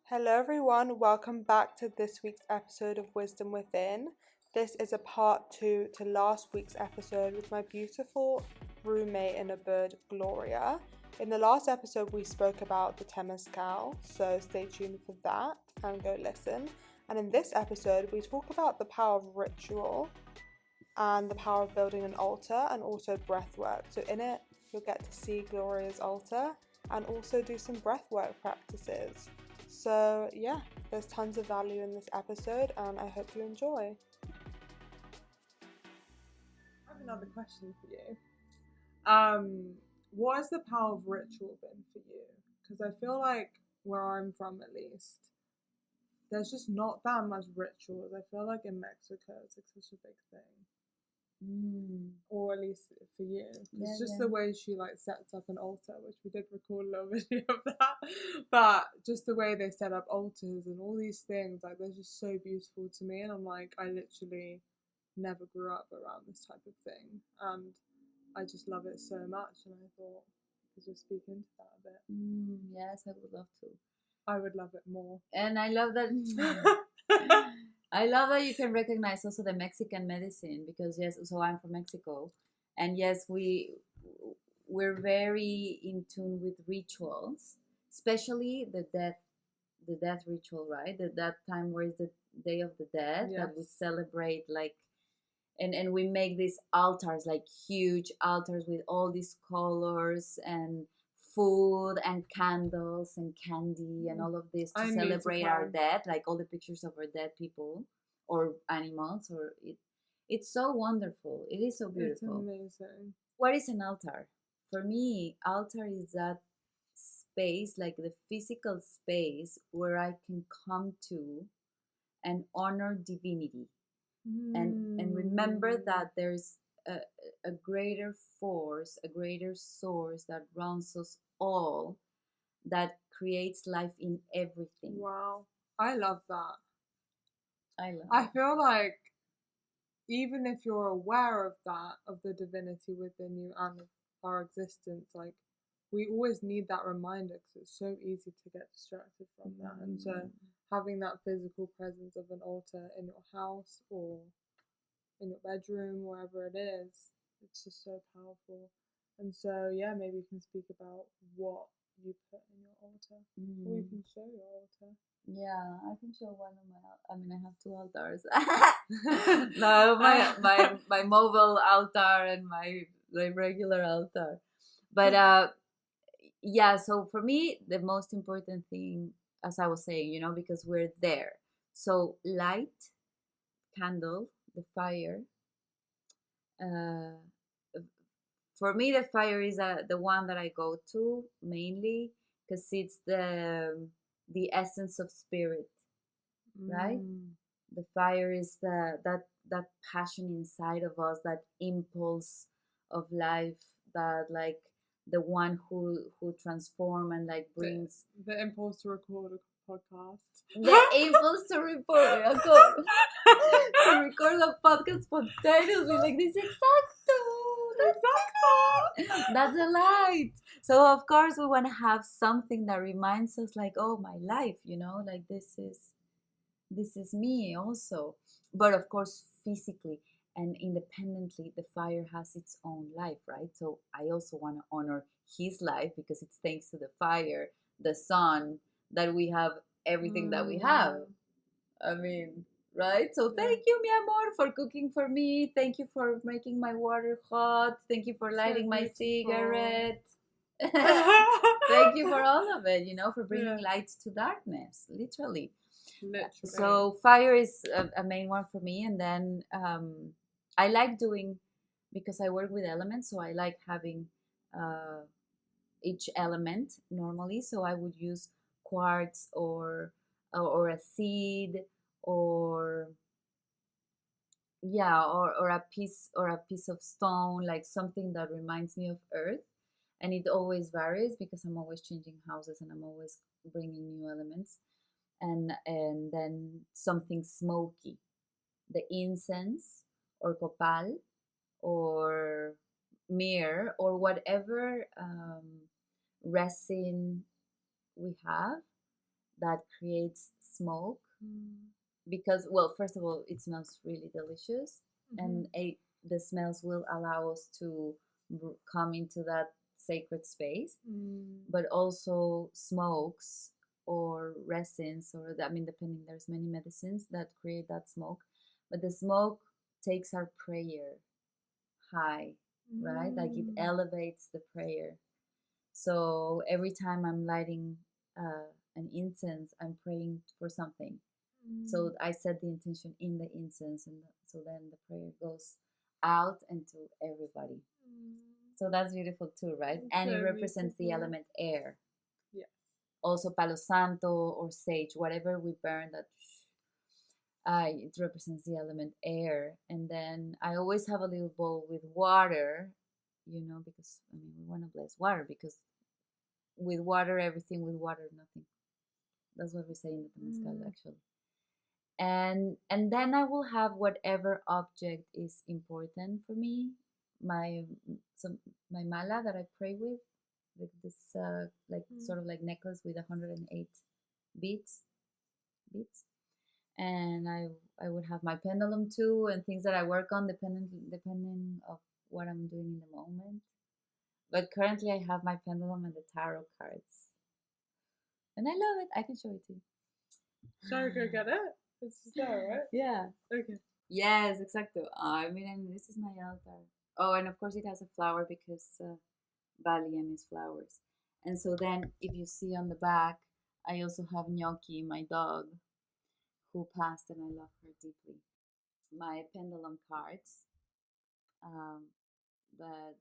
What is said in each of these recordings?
Hello, everyone. Welcome back to this week's episode of Wisdom Within. This is a part two to last week's episode with my beautiful roommate and a bird, Gloria. In the last episode, we spoke about the Temescal, so stay tuned for that and go listen. And in this episode, we talk about the power of ritual and the power of building an altar and also breath work. So in it, you'll get to see Gloria's altar and also do some breath work practices. So yeah, there's tons of value in this episode and I hope you enjoy. I have another question for you. What has the power of ritual been for you? Because I feel like where I'm from at least, there's just not that much rituals. I feel like in Mexico it's like such a big thing. Or at least for you. It's just the way she like sets up an altar, which we did record a little video of that. But just the way they set up altars and all these things, like they're just so beautiful to me. And I'm like, I literally never grew up around this type of thing. And I just love it so much. And I thought I could just speak into that a bit. Yes, I would love to. I would love it more. And I love that. I love that you can recognize also the Mexican medicine because yes, so I'm from Mexico, and yes, we're very in tune with rituals, especially the death ritual, right? That time where is the Day of the Dead that we celebrate like, and we make these altars like huge altars with all these colors and food and candles and candy and all of this to celebrate our dead, like all the pictures of our dead people or animals, or it's so wonderful. It is so beautiful. It's amazing. What is an altar? For me, altar is that space, like the physical space where I can come to and honor divinity and remember that there's a greater force, a greater source that runs us all, that creates life in everything. Wow, I love that. I feel like even if you're aware of that, of the divinity within you and of our existence, like we always need that reminder because it's so easy to get distracted from that. And so having that physical presence of an altar in your house or in your bedroom, wherever it is, it's just so powerful. And so yeah, maybe you can speak about what you put in your altar, or you can show your altar. Yeah, I can show one of my. I mean, I have two altars. No, my mobile altar and my regular altar. But yeah. So for me, the most important thing, as I was saying, because we're there. So light, candle, the fire. For me, the fire is the one that I go to mainly because it's the essence of spirit, right? The fire is that passion inside of us, that impulse of life, that like the one who transform and like brings the impulse to record a podcast. The impulse to record a podcast spontaneously like this. That's the light. So of course we want to have something that reminds us like, oh, my life, like this is me also. But of course physically and independently the fire has its own life, right? So I also want to honor his life because it's thanks to the fire, the sun, that we have everything that we have. I mean, right? So thank you, mi amor, for cooking for me. Thank you for making my water hot. Thank you for lighting my cigarette. Thank you for all of it, for bringing light to darkness, literally. So fire is a main one for me. And then I like doing, because I work with elements, so I like having each element normally. So I would use quartz or a seed or a piece of stone, like something that reminds me of earth. And it always varies because I'm always changing houses and I'm always bringing new elements. And then something smoky, the incense or copal or myrrh or whatever resin we have that creates smoke because, well, first of all, it smells really delicious, and the smells will allow us to come into that sacred space. But also smokes or resins, or I mean, depending, there's many medicines that create that smoke, but the smoke takes our prayer high, right? Like it elevates the prayer. So every time I'm lighting an incense, I'm praying for something. So I set the intention in the incense, and so then the prayer goes out and to everybody. So that's beautiful too, right? And it represents the element air. Yes. Also Palo Santo or sage, whatever we burn, that it represents the element air. And then I always have a little bowl with water, because I mean, we want to bless water, because with water, everything, with water, nothing. That's what we say in the Temazcal, actually. And then I will have whatever object is important for me. My mala that I pray with, like this sort of like necklace with 108 beads, and I would have my pendulum too, and things that I work on depending of what I'm doing in the moment. But currently I have my pendulum and the tarot cards, and I love it. I can show it to you. Shall I go get it? It's just there, right? Yeah. Okay. Yes, exacto. I mean, and this is my altar. Oh, and of course it has a flower because Balian is flowers. And so then, if you see on the back, I also have Gnocchi, my dog, who passed, and I love her deeply. My pendulum cards. But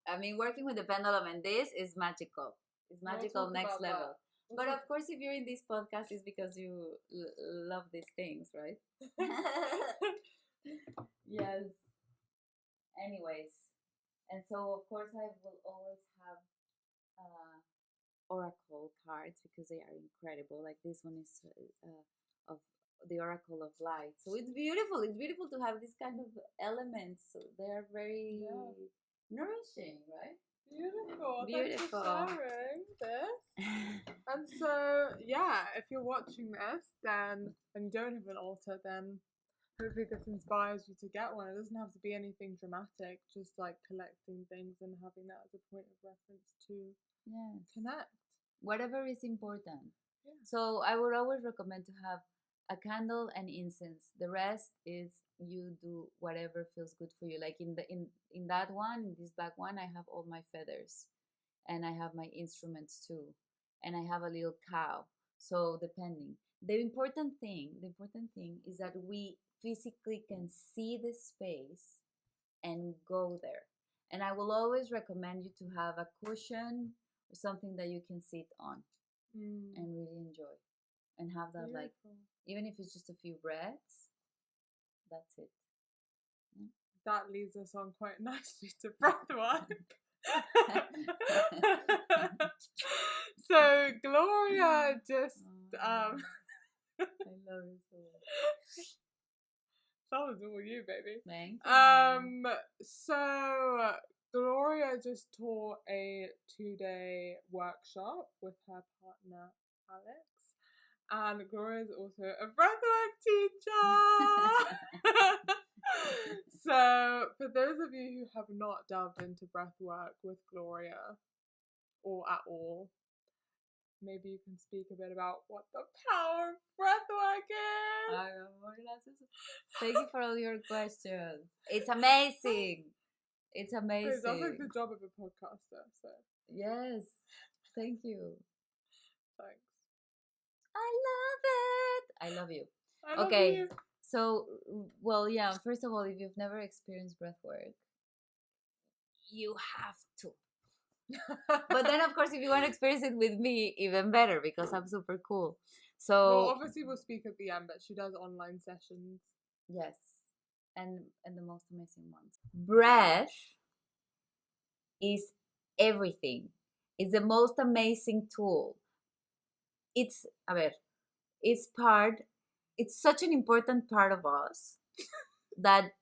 I mean, working with the pendulum and this is magical. It's magical, next level. But of course, if you're in this podcast, it's because you love these things, right? Yes. Anyways, and so of course I will always have oracle cards because they are incredible. Like this one is of the Oracle of Light. So it's beautiful. It's beautiful to have this kind of elements. So they are very nourishing, right? Beautiful. Beautiful. Thanks for sharing this. And so, yeah, if you're watching this, then and you don't have an altar, then hopefully this inspires you to get one. It doesn't have to be anything dramatic, just like collecting things and having that as a point of reference to connect. Whatever is important. Yeah. So I would always recommend to have a candle and incense. The rest is you do whatever feels good for you. Like in that one, in this back one, I have all my feathers, and I have my instruments too, and I have a little cow. So depending, the important thing is that we physically can see the space and go there. And I will always recommend you to have a cushion or something that you can sit on and really enjoy, and have that like, even if it's just a few breaths, that's it. That leads us on quite nicely to breathwork. So Gloria just I love it so much. That was all you, baby. Thank you. So Gloria just taught a 2-day workshop with her partner Alex. And Gloria is also a breathwork teacher. So, for those of you who have not delved into breathwork with Gloria, or at all, maybe you can speak a bit about what the power of breathwork is. Thank you for all your questions. It's amazing. It's amazing. That's like the job of a podcaster. So yes, thank you. Thanks. I love you. Okay. You. So, well, yeah, first of all, if you've never experienced breathwork, you have to. But then, of course, if you want to experience it with me, even better, because I'm super cool. So, well, obviously, we'll speak at the end, but she does online sessions. Yes. And the most amazing ones. Breath is everything. It's the most amazing tool. It's such an important part of us that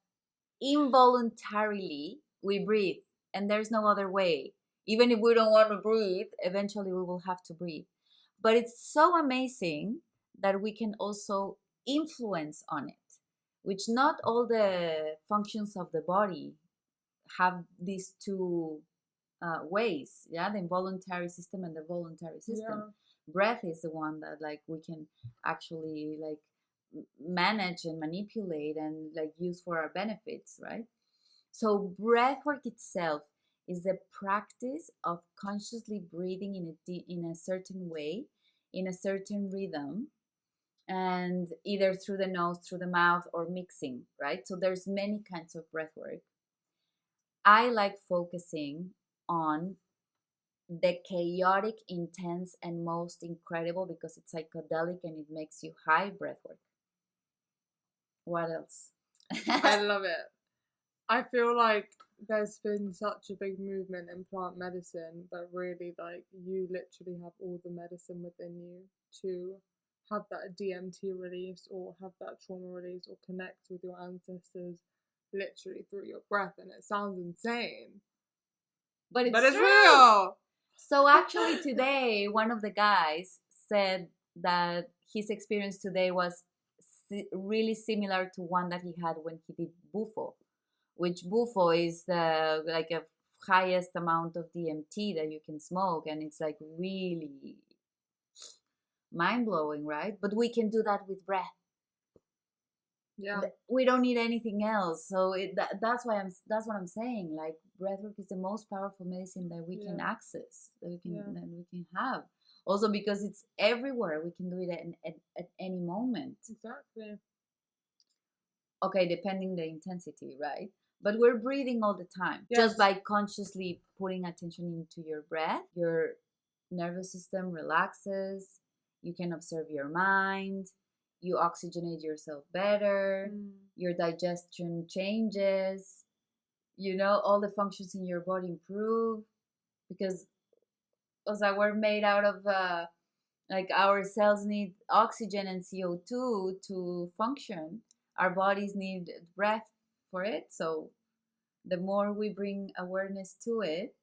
involuntarily we breathe, and there's no other way. Even if we don't want to breathe, eventually we will have to breathe. But it's so amazing that we can also influence on it, which not all the functions of the body have these two ways, yeah, the involuntary system and the voluntary system. Breath is the one that like we can actually like manage and manipulate and like use for our benefits, right? So breath work itself is the practice of consciously breathing in a certain way, in a certain rhythm, and either through the nose, through the mouth, or mixing, right? So there's many kinds of breath work. I like focusing on the chaotic, intense, and most incredible, because it's psychedelic and it makes you high, breath work. What else? I love it. I feel like there's been such a big movement in plant medicine, but really, like, you literally have all the medicine within you to have that DMT release or have that trauma release or connect with your ancestors literally through your breath. And it sounds insane, but it's true. Real. So actually today, one of the guys said that his experience today was really similar to one that he had when he did bufo, which bufo is like a highest amount of DMT that you can smoke, and it's like really mind-blowing, right? But we can do that with breath. Yeah, we don't need anything else. So that's what I'm saying. Like breathwork is the most powerful medicine that we can access, that we can have. Also because it's everywhere. We can do it at any moment. Exactly. Okay, depending the intensity, right? But we're breathing all the time. Yes. Just by consciously putting attention into your breath, your nervous system relaxes. You can observe your mind. You oxygenate yourself better. Your digestion changes. You know, all the functions in your body improve, because we're made out of like our cells need oxygen and CO2 to function. Our bodies need breath for it. So the more we bring awareness to it,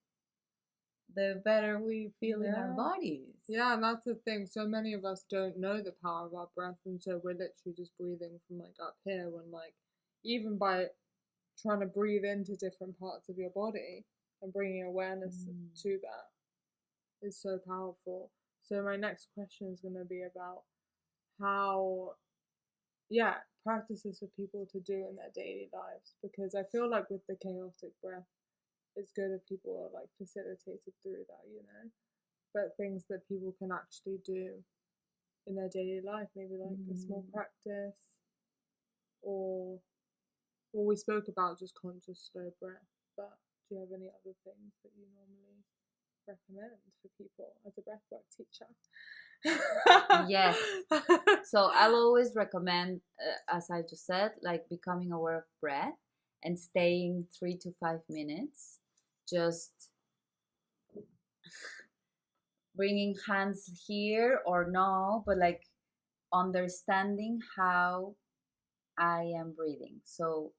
the better we feel in our bodies. Yeah, and that's the thing. So many of us don't know the power of our breath, and so we're literally just breathing from like up here, when like even by trying to breathe into different parts of your body and bringing awareness to that is so powerful. So my next question is going to be about how, practices for people to do in their daily lives, because I feel like with the chaotic breath, it's good if people are like facilitated through that, you know, but things that people can actually do in their daily life, maybe like a small practice, or we spoke about just conscious slow breath, but do you have any other things that you normally recommend for people as a breathwork teacher? Yes. So I'll always recommend, as I just said, like becoming aware of breath and staying 3 to 5 minutes, just bringing hands here or no, but like understanding how I am breathing. So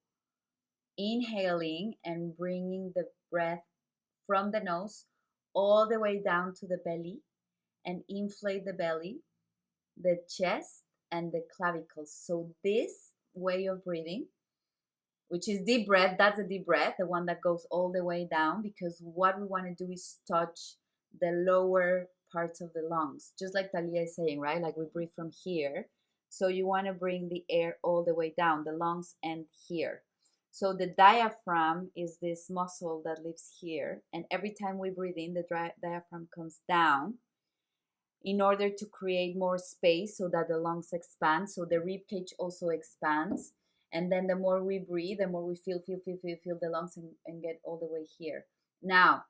inhaling and bringing the breath from the nose all the way down to the belly, and inflate the belly, the chest, and the clavicles. So this way of breathing, which is deep breath, that's a deep breath, the one that goes all the way down, because what we want to do is touch the lower parts of the lungs, just like Talia is saying, right? Like we breathe from here. So you want to bring the air all the way down. The lungs end here. So the diaphragm is this muscle that lives here. And every time we breathe in, the diaphragm comes down in order to create more space so that the lungs expand. So the rib cage also expands. And then the more we breathe, the more we feel the lungs and get all the way here. Now,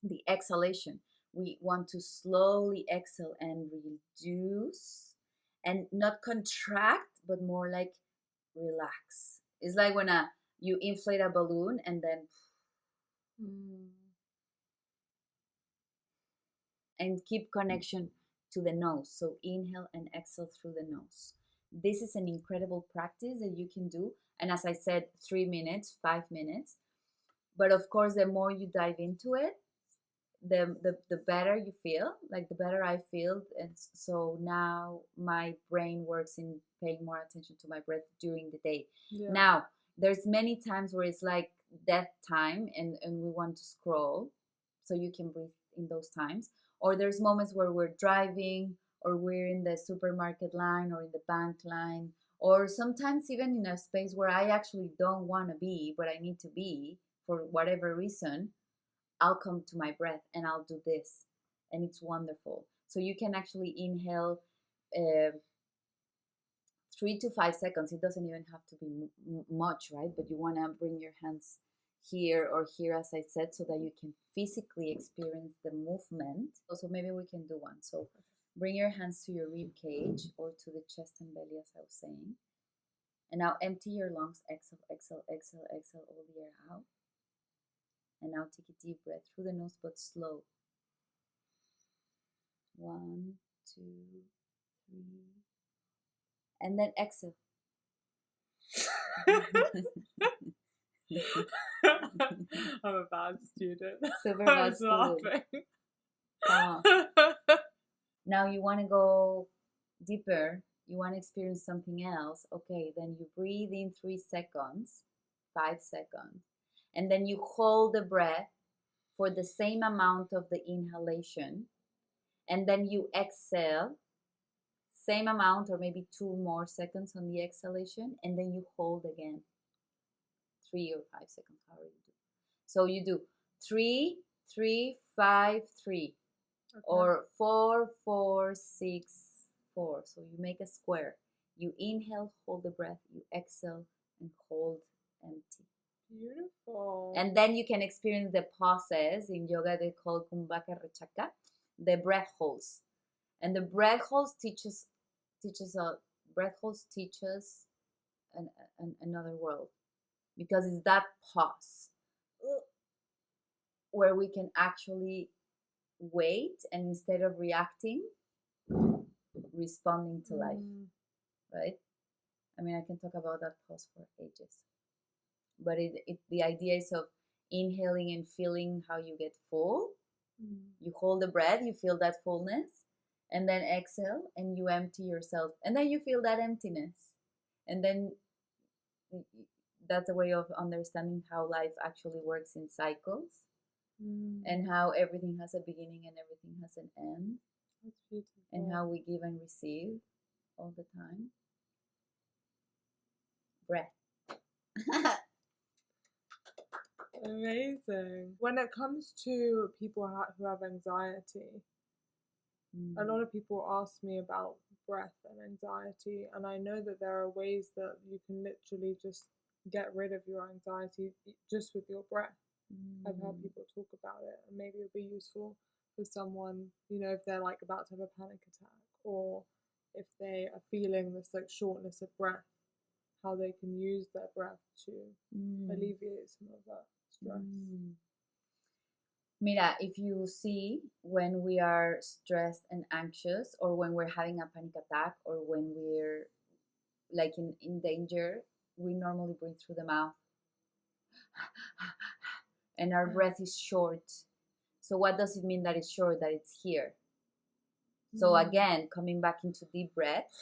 the exhalation. We want to slowly exhale and reduce, and not contract, but more like relax. It's like when you inflate a balloon and then and keep connection to the nose. So inhale and exhale through the nose. This is an incredible practice that you can do. And as I said, 3 minutes, 5 minutes. But of course, the more you dive into it, the better you feel, like the better I feel. And so now my brain works in paying more attention to my breath during the day. Yeah. Now there's many times where it's like death time, and we want to scroll, so you can breathe in those times. Or there's moments where we're driving, or we're in the supermarket line, or in the bank line, or sometimes even in a space where I actually don't want to be, but I need to be for whatever reason. I'll come to my breath and I'll do this, and it's wonderful. So you can actually inhale 3 to 5 seconds. It doesn't even have to be much, right? But you want to bring your hands here or here, as I said, so that you can physically experience the movement. Also, maybe we can do one. So bring your hands to your rib cage or to the chest and belly, as I was saying. And now empty your lungs. Exhale, exhale, exhale, exhale all the air out. And now take a deep breath through the nose, but slow. 1, 2, 3. And then exhale. I'm a bad student. Super I bad was student. laughing. Come on. Now you want to go deeper. You want to experience something else. Okay, then you breathe in 3 seconds, 5 seconds. And then you hold the breath for the same amount of the inhalation. And then you exhale, same amount or maybe 2 more seconds on the exhalation. And then you hold again, 3 or 5 seconds, however you do. So you do 3, 3, 5, 3. Okay. Or 4, 4, 6, 4. So you make a square. You inhale, hold the breath. You exhale and hold empty. Beautiful. And then you can experience the pauses. In yoga they call kumbhaka rechaka, the breath holds. And the breath holds teaches another world, because it's that pause where we can actually wait, and instead of reacting, responding to life, right? I mean, I can talk about that pause for ages, but the idea is of inhaling and feeling how you get full. You hold the breath, you feel that fullness, and then exhale and you empty yourself, and then you feel that emptiness, and then that's a way of understanding how life actually works in cycles, and how everything has a beginning and everything has an end. That's beautiful. And how we give and receive all the time. Breath. Amazing. When it comes to people who have anxiety, a lot of people ask me about breath and anxiety, and I know that there are ways that you can literally just get rid of your anxiety just with your breath. I've heard people talk about it, and maybe it'll be useful for someone, you know, if they're like about to have a panic attack, or if they are feeling this like shortness of breath, how they can use their breath to alleviate some of that stress. Mira, if you see, when we are stressed and anxious, or when we're having a panic attack, or when we're like in danger, we normally breathe through the mouth. And our breath is short. So what does it mean that it's short? That it's here. So again, coming back into deep breaths,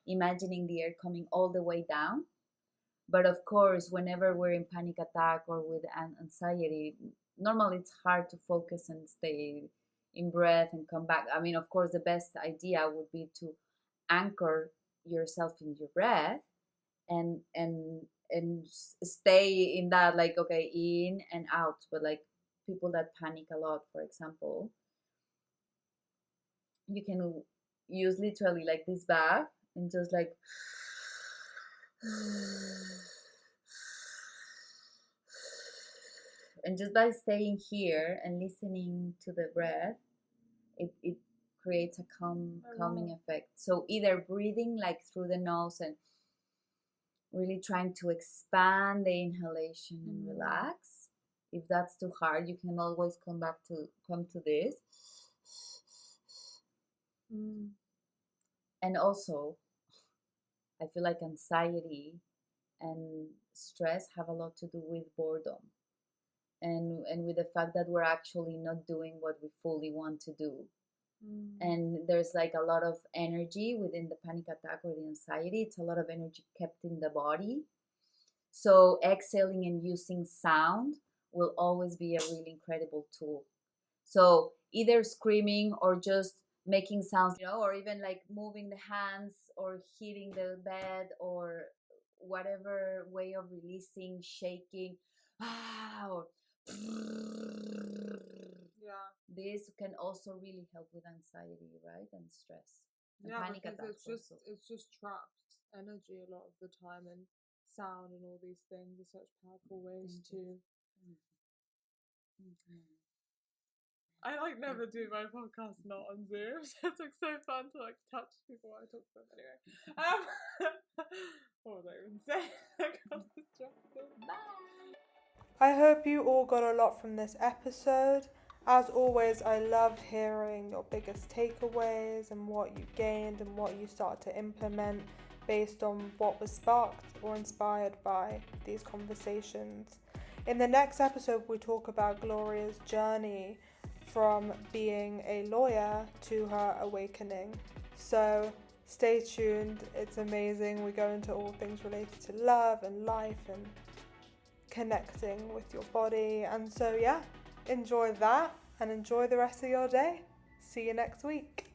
imagining the air coming all the way down. But of course, whenever we're in panic attack or with anxiety, normally it's hard to focus and stay in breath and come back. I mean, of course, the best idea would be to anchor yourself in your breath and stay in that, like, okay, in and out. But like people that panic a lot, for example, you can use literally like this bag and just like and just by staying here and listening to the breath, it creates a calming effect. So either breathing like through the nose and really trying to expand the inhalation and relax. If that's too hard, you can always come to this. And also, I feel like anxiety and stress have a lot to do with boredom. and with the fact that we're actually not doing what we fully want to do. And there's like a lot of energy within the panic attack or the anxiety. It's a lot of energy kept in the body. So exhaling and using sound will always be a really incredible tool. So either screaming or just making sounds, or even like moving the hands or hitting the bed or whatever way of releasing, shaking, or Yeah. This can also really help with anxiety, right, and stress. And Yeah, panic because attacks also. it's just trapped energy a lot of the time, and sound and all these things are such powerful ways to. I like never do my podcast not on Zoom. So it's like so fun to like touch people while I talk to them. Anyway, what was I even saying? I got distracted. Bye. I hope you all got a lot from this episode. As always, I loved hearing your biggest takeaways and what you gained and what you start to implement based on what was sparked or inspired by these conversations. In the next episode, we talk about Gloria's journey from being a lawyer to her awakening. So stay tuned, it's amazing. We go into all things related to love and life and connecting with your body. And so, yeah, enjoy that and enjoy the rest of your day. See you next week.